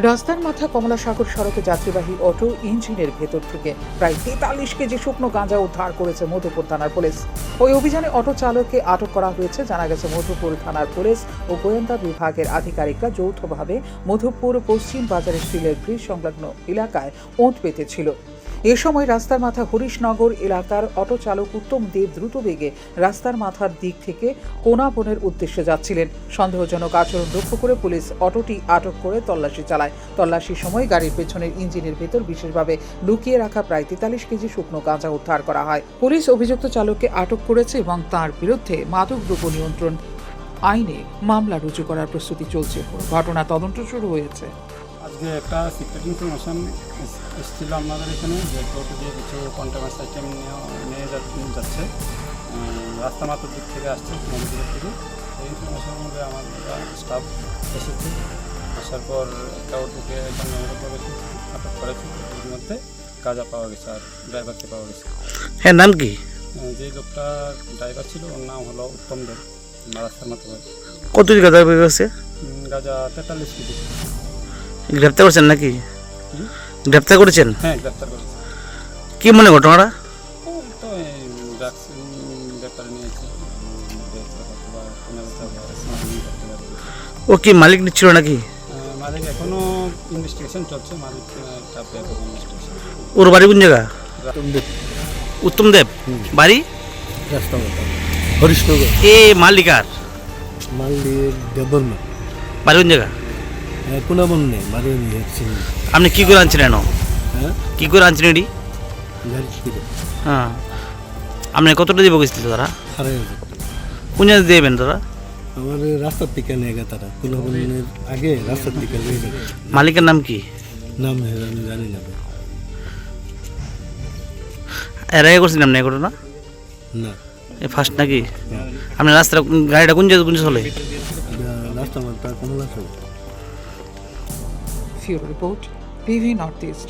রাস্তার মাথা কমলাসাগর সড়কে যাত্রীবাহী অটো ইঞ্জিনের ভেতর থেকে প্রায় 43 কেজি শুকনো গাঁজা উদ্ধার করেছে মধুপুর থানার পুলিশ। ওই অভিযানে অটো চালককে আটক করা হয়েছে। জানা গেছে মধুপুর থানার পুলিশ ও গোয়েন্দা বিভাগের আধিকারিকরা যৌথভাবে মধুপুর পশ্চিম বাজারের স্টিলের ব্রিজ সংলগ্ন এলাকায় ওঁত পেতেছিল। এ সময় রাস্তার মাথা হরিশনগর এলাকার অটো চালক উত্তম দেব দ্রুত বেগে রাস্তার মাথার দিক থেকে কোনাবনের উদ্দেশ্যে যাচ্ছিলেন। সন্দেহজনক আচরণ লক্ষ্য করে পুলিশ অটোটি আটক করে তল্লাশি চালায়। তল্লাশির সময় গাড়ির পেছনের ইঞ্জিনের ভেতর বিশেষভাবে লুকিয়ে রাখা প্রায় 43 কেজি শুকনো গাঁজা উদ্ধার করা হয়। পুলিশ অভিযুক্ত চালককে আটক করেছে এবং তার বিরুদ্ধে মাদকদ্রব্য নিয়ন্ত্রণ আইনে মামলা রুজু করার প্রস্তুতি চলছে। ঘটনা তদন্ত শুরু হয়েছে। আজকে একটা সিক্রেট ইনফরমেশন এসেছিল আমাদের এখানে যে টোটো দিয়ে কিছু কন্টেনার আইটেম নিয়ে যাচ্ছে রাস্তা মাথার দিক থেকে আসছে মন্দিরের থেকে। এই ইনফরমেশনের মধ্যে আমাদের স্টাফ এসেছে, আসার পর একটা অটোকে এখানে আটক করেছে। এর মধ্যে গাঁজা পাওয়া গেছে আর ড্রাইভারকে পাওয়া গেছে। হ্যাঁ, নাম কি? যে লোকটা ড্রাইভার ছিল ওর নাম হলো উত্তম দেব, রাস্তার মাথা। কত গাঁজা পেয়ে গেছে? গাঁজা 43 কেজি। গ্রেপ্তার করছেন নাকি? গ্রেপ্তার করেছেন? হ্যাঁ, গ্রেপ্তার করেছে। কি মনে ঘটনাটা? তো ব্যাপারে নিয়েছে ও কি মালিক ছিল নাকি? মালিক এখনো ইনভেস্টিগেশন চলছে। মালিক ইনভেস্টিগেশন। ওর বাড়ি কোন জায়গা? উত্তম দেব বাড়ি রাস্তা মাথা হরিশনগর। এ মালিকার মালিক দেববর্মা বাড়ি কোন জায়গা? কোনাবন নেই বাড়ি নিয়ে আপনি কি করে আনছিলেন? হ্যাঁ, কি করে আনছিলেন এটি? গাড়ি থেকে হ্যাঁ, আপনি কতটা দিব গেছিল তারা? 2,500 কোন জায়গায় দেবেন তারা? আমার রাস্তার থেকে নিয়ে গে তারা কোনাবনের আগে রাস্তার থেকে নিয়ে গেছে। মালিকের নাম কি? নাম আমি জানি না। এর আগে করছিলেন আপনি এই ঘটনা? না, এ ফার্স্ট নাকি? আপনি রাস্তা গাড়িটা কোন জায়গায় চলে? রাস্তা মাথা কমলা সব। Few report, PV Northeast.